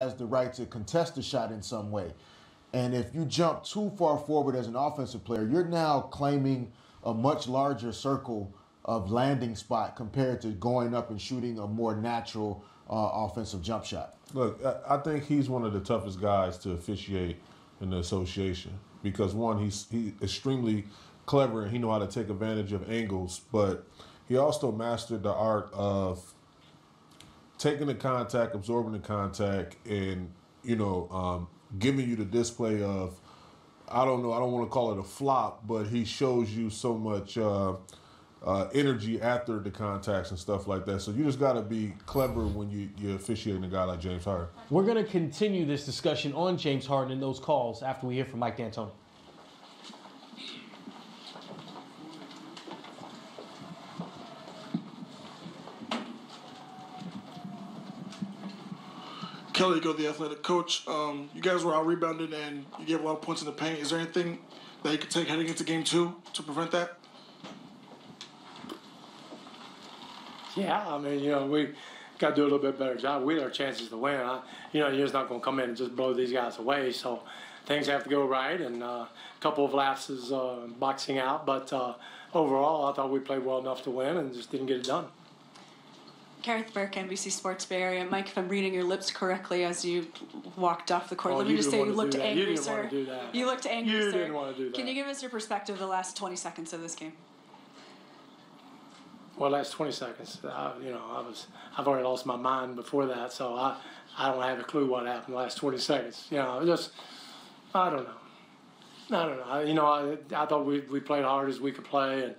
has the right to contest the shot in some way. And if you jump too far forward as an offensive player, you're now claiming a much larger circle of landing spot compared to going up and shooting a more natural offensive jump shot. Look, I think he's one of the toughest guys to officiate in the association because, one, he's extremely clever and he knows how to take advantage of angles, but he also mastered the art of taking the contact, absorbing the contact, and, giving you the display of, I don't want to call it a flop, but he shows you so much energy after the contacts and stuff like that. So you just got to be clever when you're officiating a guy like James Harden. We're going to continue this discussion on James Harden and those calls after we hear from Mike D'Antoni. Kelly, go the athletic coach. You guys were out rebounded and you gave a lot of points in the paint. Is there anything that you could take heading into game 2 to prevent that? Yeah, we got to do a little bit better job. We had our chances to win. You're just not going to come in and just blow these guys away. So things have to go right, and a couple of lapses boxing out. But overall, I thought we played well enough to win and just didn't get it done. Gareth Burke, NBC Sports Bay Area. Mike, if I'm reading your lips correctly as you walked off the court, let me just say you looked angry, sir. You didn't want to do that. You looked angry, sir. You didn't want to do that. Can you give us your perspective of the last 20 seconds of this game? Well, last 20 seconds, I've already lost my mind before that, so I don't have a clue what happened the last 20 seconds. I don't know. I thought we played hard as we could play,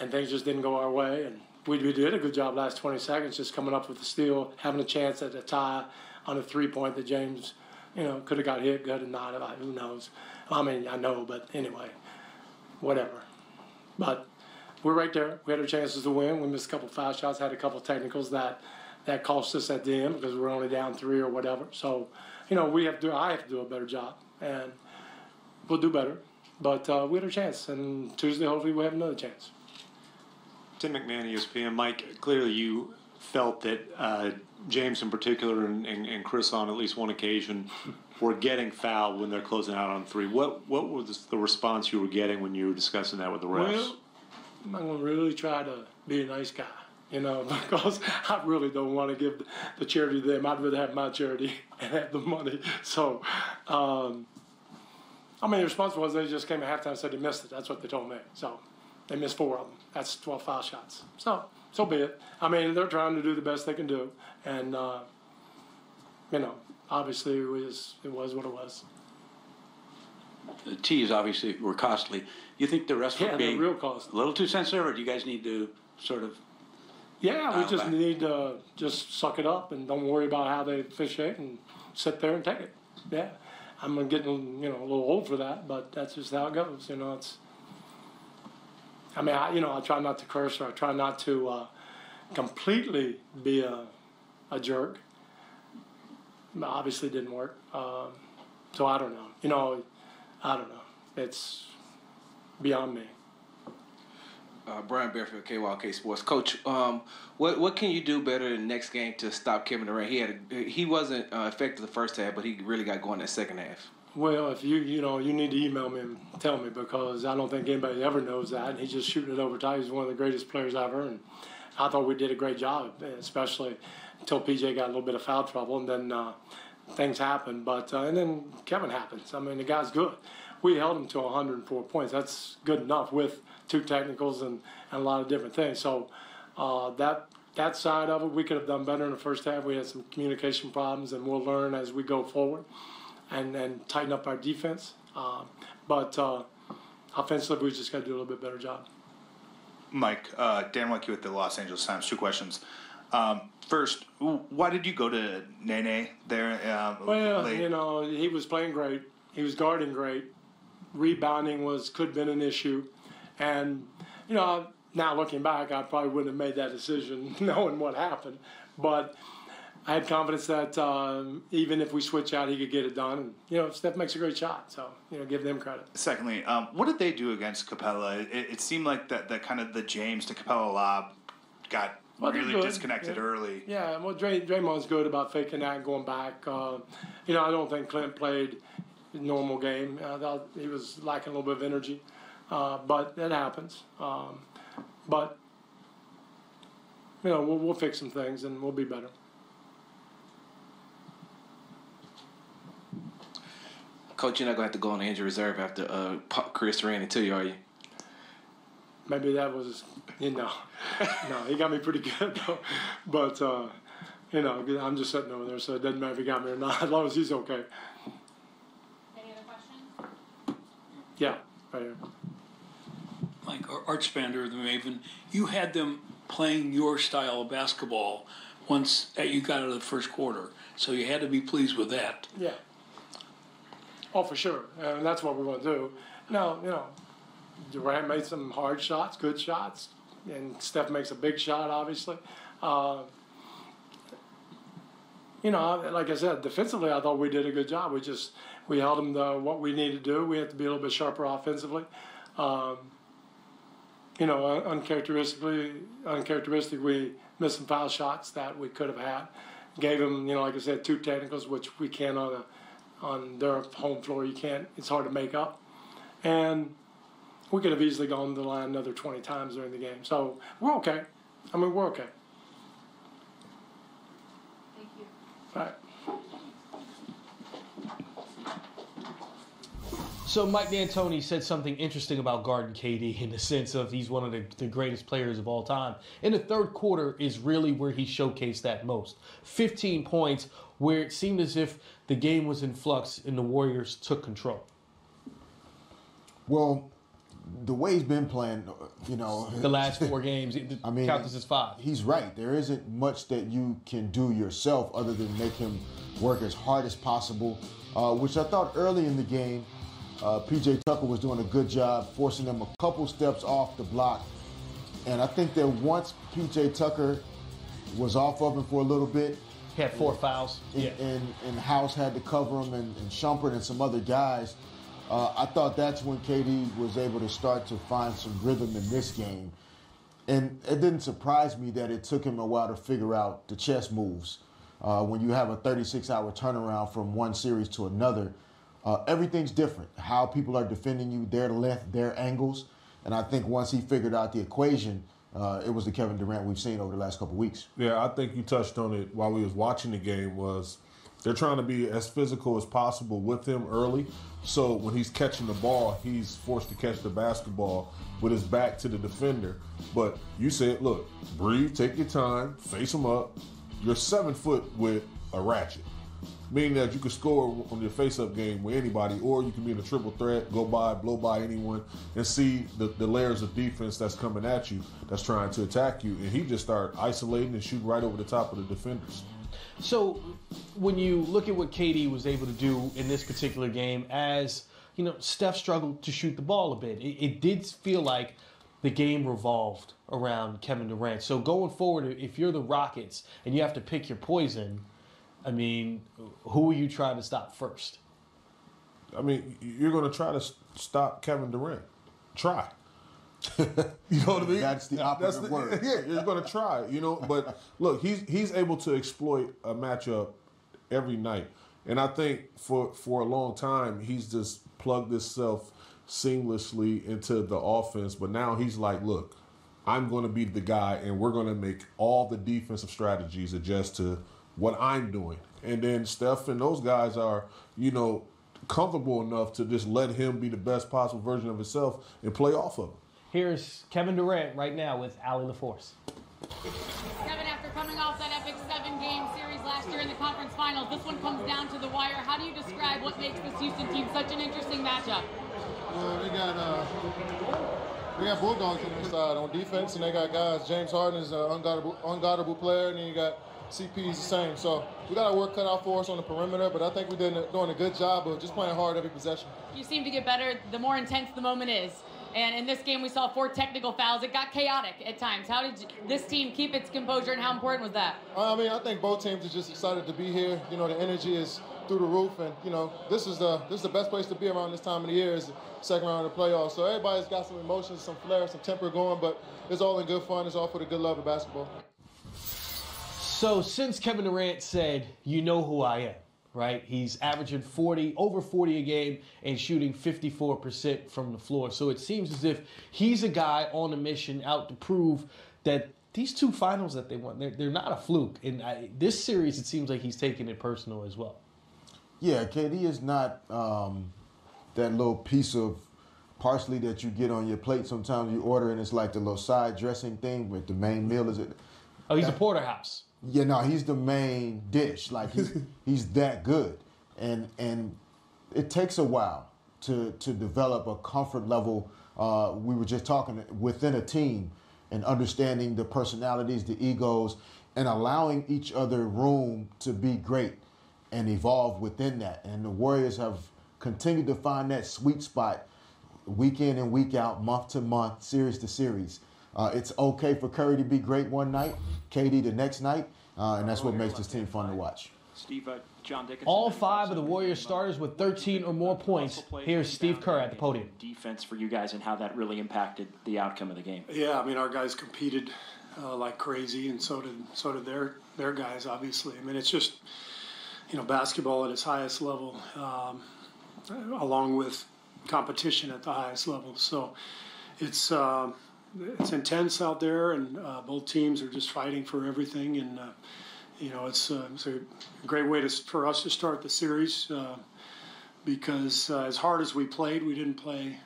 and things just didn't go our way, and we did a good job last 20 seconds, just coming up with the steal, having a chance at a tie on a 3-point that James, could have got hit, could have not. Who knows? I know, but anyway, whatever. But we're right there. We had our chances to win. We missed a couple foul shots, had a couple technicals that cost us at the end because we were only down 3 or whatever. So, I have to do a better job, and we'll do better. But we had our chance, and Tuesday hopefully we'll have another chance. Tim McMahon, ESPN. Mike, clearly you felt that James in particular and Chris on at least one occasion were getting fouled when they're closing out on 3. What was the response you were getting when you were discussing that with the refs? Well, I'm going to really try to be a nice guy, because I really don't want to give the charity to them. I'd rather have my charity and have the money. So, the response was they just came at halftime and said they missed it. That's what they told me. So they missed 4 of them. That's 12 foul shots. So be it. They're trying to do the best they can do. And, obviously it was what it was. The tees obviously were costly. You think the rest were being real costly. A little too sensitive, or do you guys need to sort of? Yeah, we just need to just suck it up and don't worry about how they officiate and sit there and take it. Yeah, I'm getting a little old for that, but that's just how it goes. It's. I try not to curse, or I try not to completely be a jerk. Obviously, it didn't work. So I don't know. I don't know. It's beyond me. Brian Bearfield, KYK Sports. Coach, what can you do better in the next game to stop Kevin Durant? He wasn't effective the first half, but he really got going in the second half. Well, if you need to email me and tell me, because I don't think anybody ever knows that. And he's just shooting it over top. He's one of the greatest players ever, and I thought we did a great job, especially until PJ got a little bit of foul trouble, and then things happened. But and then Kevin happens. The guy's good. We held him to 104 points. That's good enough with 2 technicals and a lot of different things. So that side of it, we could have done better in the first half. We had some communication problems, and we'll learn as we go forward and tighten up our defense. But offensively, we just got to do a little bit better job. Mike, Dan Leckie with the Los Angeles Times. 2 questions. First, why did you go to Nene there late? He was playing great. He was guarding great. Rebounding could have been an issue. And, now looking back, I probably wouldn't have made that decision knowing what happened. But I had confidence that even if we switch out, he could get it done. And, Steph makes a great shot, so, give them credit. Secondly, what did they do against Capella? It seemed like that kind of the James to Capella lob got Well, really disconnected early. Yeah, well, Draymond's good about faking that and going back. I don't think Clint played his normal game. I thought he was lacking a little bit of energy, but it happens. But we'll fix some things and we'll be better. Coach, you're not going to have to go on the injury reserve after Chris ran into you, are you? Maybe that was, no, he got me pretty good though. But, I'm just sitting over there, so it doesn't matter if he got me or not, as long as he's okay. Any other questions? Yeah, right here. Mike, Art Spander, the Maven, you had them playing your style of basketball once you got out of the first quarter, so you had to be pleased with that. Yeah. Oh, for sure, and that's what we're going to do. Now, Durant made some hard shots, good shots, and Steph makes a big shot, obviously. Like I said, defensively, I thought we did a good job. We held them to what we needed to do. We had to be a little bit sharper offensively. Uncharacteristic, we missed some foul shots that we could have had. Gave them, like I said, 2 technicals, which we can't on their home floor. You can't. It's hard to make up. And we could have easily gone to the line another 20 times during the game. So we're okay. We're okay. Thank you. All right. So Mike D'Antoni said something interesting about guarding KD in the sense of he's one of the greatest players of all time. In the third quarter is really where he showcased that most. 15 points where it seemed as if the game was in flux and the Warriors took control. Well, the way he's been playing, the last 4 games, count this as 5. He's right. There isn't much that you can do yourself other than make him work as hard as possible, which I thought early in the game, P.J. Tucker was doing a good job forcing them a couple steps off the block. And I think that once P.J. Tucker was off of him for a little bit, he had 4 fouls. And House had to cover him, and Shumpert and some other guys. I thought that's when KD was able to start to find some rhythm in this game. And it didn't surprise me that it took him a while to figure out the chess moves. When you have a 36-hour turnaround from one series to another, everything's different. How people are defending you, their length, their angles. And I think once he figured out the equation, it was the Kevin Durant we've seen over the last couple of weeks. Yeah, I think you touched on it while we was watching the game. Was they're trying to be as physical as possible with him early. So when he's catching the ball, he's forced to catch the basketball with his back to the defender. But you said, look, breathe, take your time, face him up. You're 7 foot with a ratchet, meaning that you can score on your face-up game with anybody, or you can be in a triple threat, blow by anyone, and see the layers of defense that's coming at you, that's trying to attack you. And he just started isolating and shooting right over the top of the defenders. So when you look at what KD was able to do in this particular game, as Steph struggled to shoot the ball a bit. It did feel like the game revolved around Kevin Durant. So going forward, if you're the Rockets and you have to pick your poison, who are you trying to stop first? You're going to try to stop Kevin Durant. Try. You know what I mean? That's the opposite word. Yeah, you're going to try. But look, he's able to exploit a matchup every night, and I think for a long time he's just plugged himself seamlessly into the offense. But now he's like, look, I'm going to be the guy, and we're going to make all the defensive strategies adjust to what I'm doing. And then Steph and those guys are, comfortable enough to just let him be the best possible version of himself and play off of him. Here's Kevin Durant right now with Allie LaForce. Kevin, after coming off that epic 7-game series last year in the conference finals, this one comes down to the wire. How do you describe what makes this Houston team such an interesting matchup? They got Bulldogs on their side on defense, and they got guys. James Harden is an unguardable player, and then you got CP is the same. So we got our work cut out for us on the perimeter, but I think we're doing a good job of just playing hard every possession. You seem to get better the more intense the moment is. And in this game, we saw 4 technical fouls. It got chaotic at times. How did this team keep its composure, and how important was that? I think both teams are just excited to be here. The energy is through the roof, and this is the best place to be around this time of the year is the second round of the playoffs. So everybody's got some emotions, some flair, some temper going, but it's all in good fun. It's all for the good love of basketball. So since Kevin Durant said, "You know who I am," right? He's averaging over 40 a game and shooting 54% from the floor. So it seems as if he's a guy on a mission out to prove that these two finals that they won, they're not a fluke. And this series, it seems like he's taking it personal as well. Yeah, KD is not that little piece of parsley that you get on your plate. Sometimes you order and it's like the little side dressing thing, but the main meal is it. Oh, he's a porterhouse. Yeah, no, he's the main dish. Like he's that good, and it takes a while to develop a comfort level. We were just talking within a team and understanding the personalities, the egos, and allowing each other room to be great and evolve within that. And the Warriors have continued to find that sweet spot week in and week out, month to month, series to series. It's okay for Curry to be great one night, KD the next night, and that's what makes this team fun to watch. Steve, John Dickinson. All 5 of the Warriors starters with 13 or more points. Here's Steve Kerr at the podium. Defense for you guys and how that really impacted the outcome of the game. Yeah, I mean, our guys competed like crazy, and so did their guys, obviously. I mean, it's just, basketball at its highest level, along with competition at the highest level. So it's intense out there, and both teams are just fighting for everything. And it's a great way for us to start the series because as hard as we played, we didn't play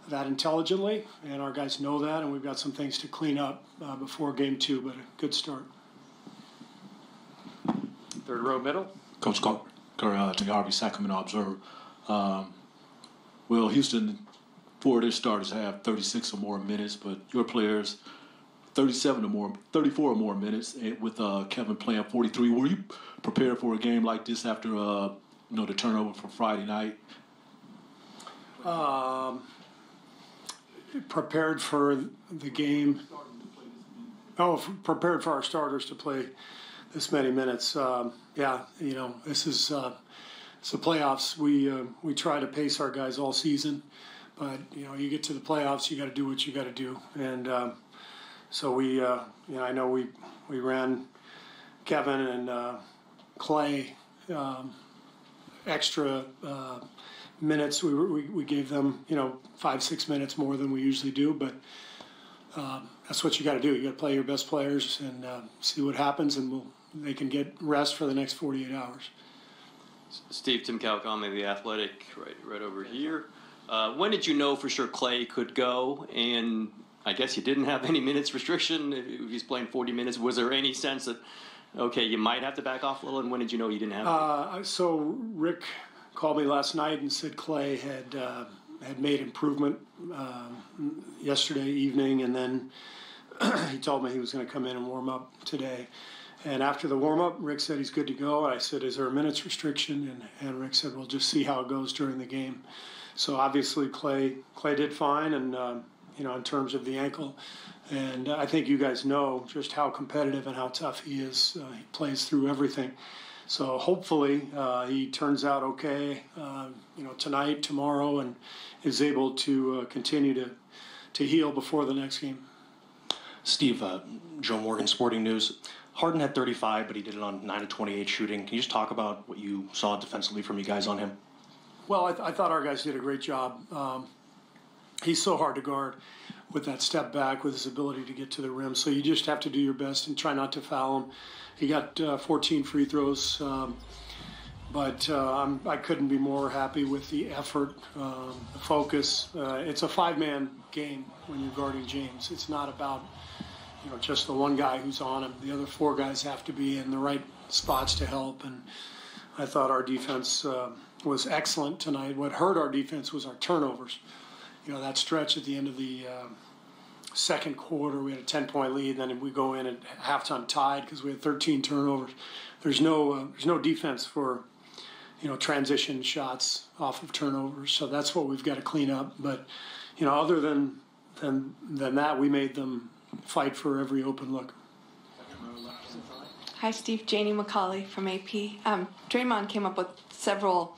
that intelligently, and our guys know that, and we've got some things to clean up before Game 2, but a good start. Third row middle. Coach Kerr, to the RB Sacramento Observer. Well, Houston, 4 of their starters have 36 or more minutes, but your players, 34 or more minutes, with Kevin playing 43. Were you prepared for a game like this after the turnover from Friday night? Prepared for the game. Prepared for our starters to play this many minutes. This is it's the playoffs. We try to pace our guys all season, but you get to the playoffs, you got to do what you got to do, and so I know we ran Kevin and Clay extra minutes. We gave them 5-6 minutes more than we usually do, but that's what you got to do. You got to play your best players and see what happens, and they can get rest for the next 48 hours. Steve, Tim Calcom, The Athletic, right over here. When did you know for sure Clay could go? And I guess you didn't have any minutes restriction if he's playing 40 minutes. Was there any sense that, okay, you might have to back off a little? And when did you know you didn't have it? So Rick called me last night and said Clay had made improvement yesterday evening, and then he told me he was going to come in and warm up today. And after the warm-up, Rick said he's good to go. I said, is there a minutes restriction? And Rick said, we'll just see how it goes during the game. So obviously Clay did fine, and in terms of the ankle. And I think you guys know just how competitive and how tough he is. He plays through everything. So hopefully he turns out okay, tonight, tomorrow, and is able to continue to heal before the next game. Steve, Joe Morgan, Sporting News. Harden had 35, but he did it on 9 of 28 shooting. Can you just talk about what you saw defensively from you guys on him? Well, I thought our guys did a great job. He's so hard to guard with that step back, with his ability to get to the rim. So you just have to do your best and try not to foul him. He got 14 free throws, but I couldn't be more happy with the effort, the focus. It's a 5-man game when you're guarding James. It's not about just the one guy who's on him. The other 4 guys have to be in the right spots to help. And I thought our defense was excellent tonight. What hurt our defense was our turnovers. That stretch at the end of the second quarter, we had a 10-point lead, and then we go in at halftime tied because we had 13 turnovers. There's no defense for transition shots off of turnovers, so that's what we've got to clean up. But other than that, we made them fight for every open look. Hi, Steve. Janie McCauley from AP. Draymond came up with several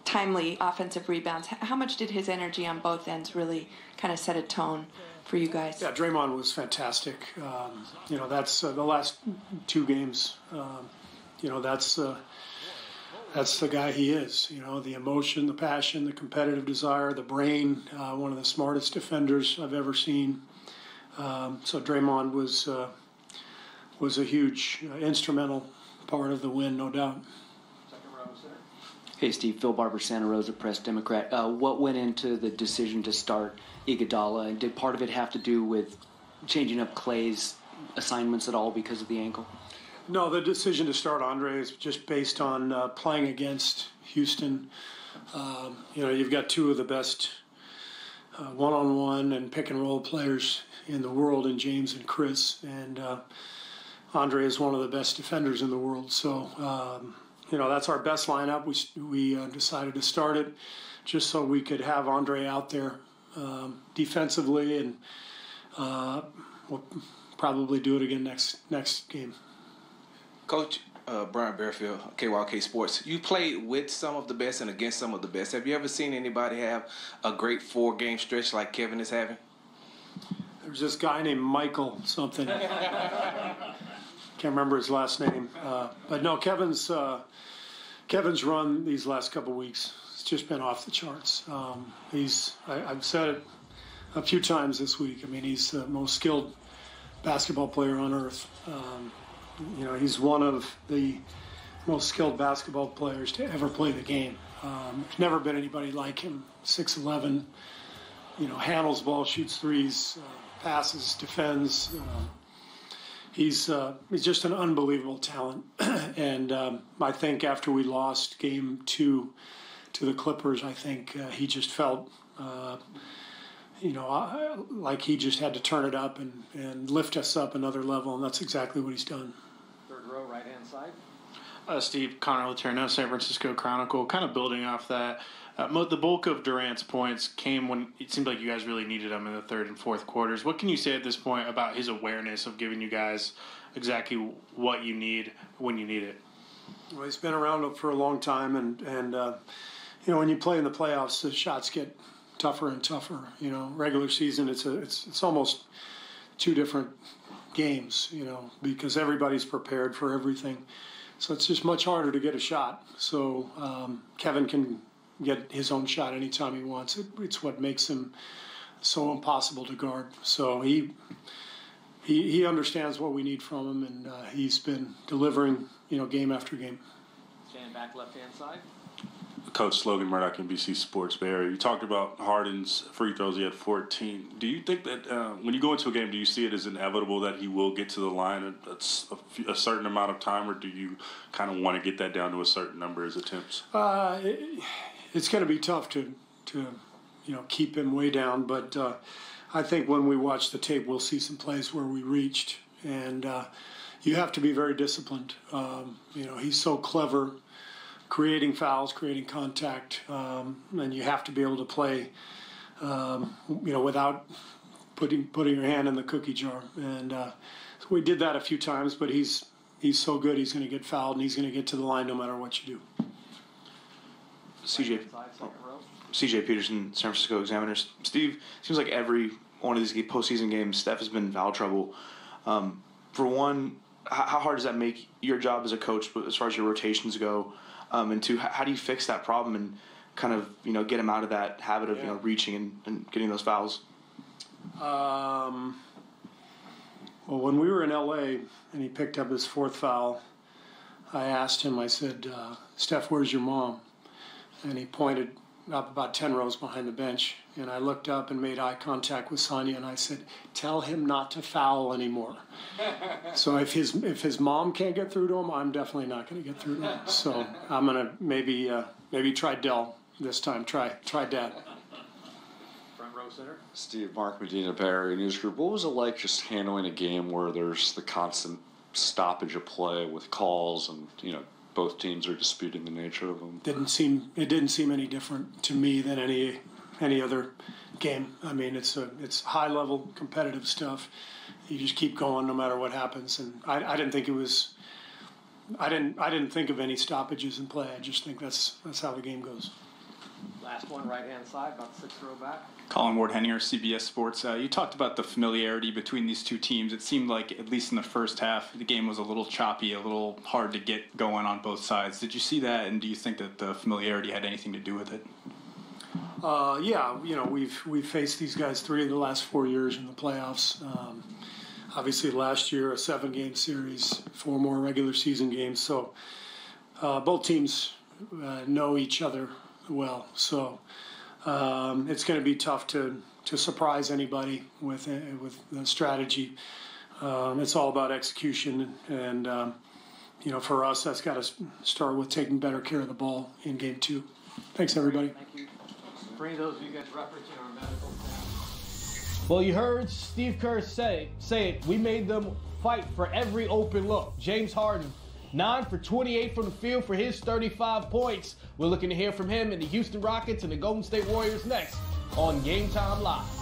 timely offensive rebounds. How much did his energy on both ends really kind of set a tone for you guys? Yeah, Draymond was fantastic. That's the last 2 games. That's the guy he is. The emotion, the passion, the competitive desire, the brain. One of the smartest defenders I've ever seen. So Draymond was a huge instrumental part of the win, no doubt. Hey, Steve. Phil Barber, Santa Rosa Press Democrat. What went into the decision to start Iguodala, and did part of it have to do with changing up Clay's assignments at all because of the ankle? No, the decision to start Andre is just based on playing against Houston. You've got 2 of the best one-on-one and pick-and-roll players in the world in James and Chris, and Andre is one of the best defenders in the world. So, that's our best lineup. We decided to start it just so we could have Andre out there defensively, and we'll probably do it again next game. Coach Brian Bearfield, KYK Sports. You played with some of the best and against some of the best. Have you ever seen anybody have a great 4-game stretch like Kevin is having? There's this guy named Michael something. Can't remember his last name. But no, Kevin's run these last couple weeks, it's just been off the charts. I've said it a few times this week. I mean, he's the most skilled basketball player on earth. He's one of the most skilled basketball players to ever play the game. There's never been anybody like him. 6'11", handles ball, shoots threes, passes, defends. He's just an unbelievable talent. And I think after we lost game 2 to the Clippers, I think he just felt like he just had to turn it up and lift us up another level, and that's exactly what he's done. Third row, right-hand side. Steve, Connor Letourneau, San Francisco Chronicle. Kind of building off that, the bulk of Durant's points came when it seemed like you guys really needed him in the 3rd and 4th quarters. What can you say at this point about his awareness of giving you guys exactly what you need when you need it? Well, he's been around for a long time, and when you play in the playoffs, the shots get tougher and tougher. Regular season, it's almost 2 different games, because everybody's prepared for everything. So it's just much harder to get a shot. So Kevin can get his own shot anytime he wants. It's what makes him so impossible to guard. So he understands what we need from him, and he's been delivering, game after game. Stand back, left-hand side. Coach Logan Murdoch, NBC Sports Bay Area. You talked about Harden's free throws. He had 14. Do you think that when you go into a game, do you see it as inevitable that he will get to the line at a certain amount of time, or do you kind of want to get that down to a certain number as attempts? It's going to be tough to keep him way down, but I think when we watch the tape, we'll see some plays where we reached, and you have to be very disciplined. He's so clever, creating fouls, creating contact, and you have to be able to play, without putting your hand in the cookie jar. And so we did that a few times, but he's so good. He's going to get fouled, and he's going to get to the line no matter what you do. CJ Peterson, San Francisco Examiners. Steve, seems like every one of these postseason games, Steph has been in foul trouble. For one, how hard does that make your job as a coach as far as your rotations go? And 2, how do you fix that problem and kind of get him out of that habit of reaching and getting those fouls? Well, when we were in LA and he picked up his 4th foul, I asked him. I said, "Steph, where's your mom?" And he pointed up about 10 rows behind the bench. And I looked up and made eye contact with Sonia, and I said, "Tell him not to foul anymore." So if his mom can't get through to him, I'm definitely not going to get through to him. So I'm going to maybe try Dell this time. Try Dad. Front row center. Steve, Mark Medina, Bay Area News Group. What was it like just handling a game where there's the constant stoppage of play with calls and both teams are disputing the nature of them? It didn't seem any different to me than any other game. I mean, it's high level competitive stuff. You just keep going no matter what happens, and I didn't think it was. I didn't think of any stoppages in play. I just think that's how the game goes. Last one, right-hand side, about 6th row back. Colin Ward-Henninger, CBS Sports. You talked about the familiarity between these two teams. It seemed like, at least in the first half, the game was a little choppy, a little hard to get going on both sides. Did you see that, and do you think that the familiarity had anything to do with it? Yeah, we've faced these guys 3 of the last 4 years in the playoffs. Obviously, last year, a 7-game series, 4 more regular season games. So both teams know each other well. So it's going to be tough to surprise anybody with the strategy. It's all about execution, and for us, that's got to start with taking better care of the ball in Game 2. Thanks, everybody. Thank you. For any of those of you guys referencing our medical staff. Well, you heard Steve Kerr say it. We made them fight for every open look. James Harden, 9 for 28 from the field for his 35 points. We're looking to hear from him and the Houston Rockets and the Golden State Warriors next on Game Time Live.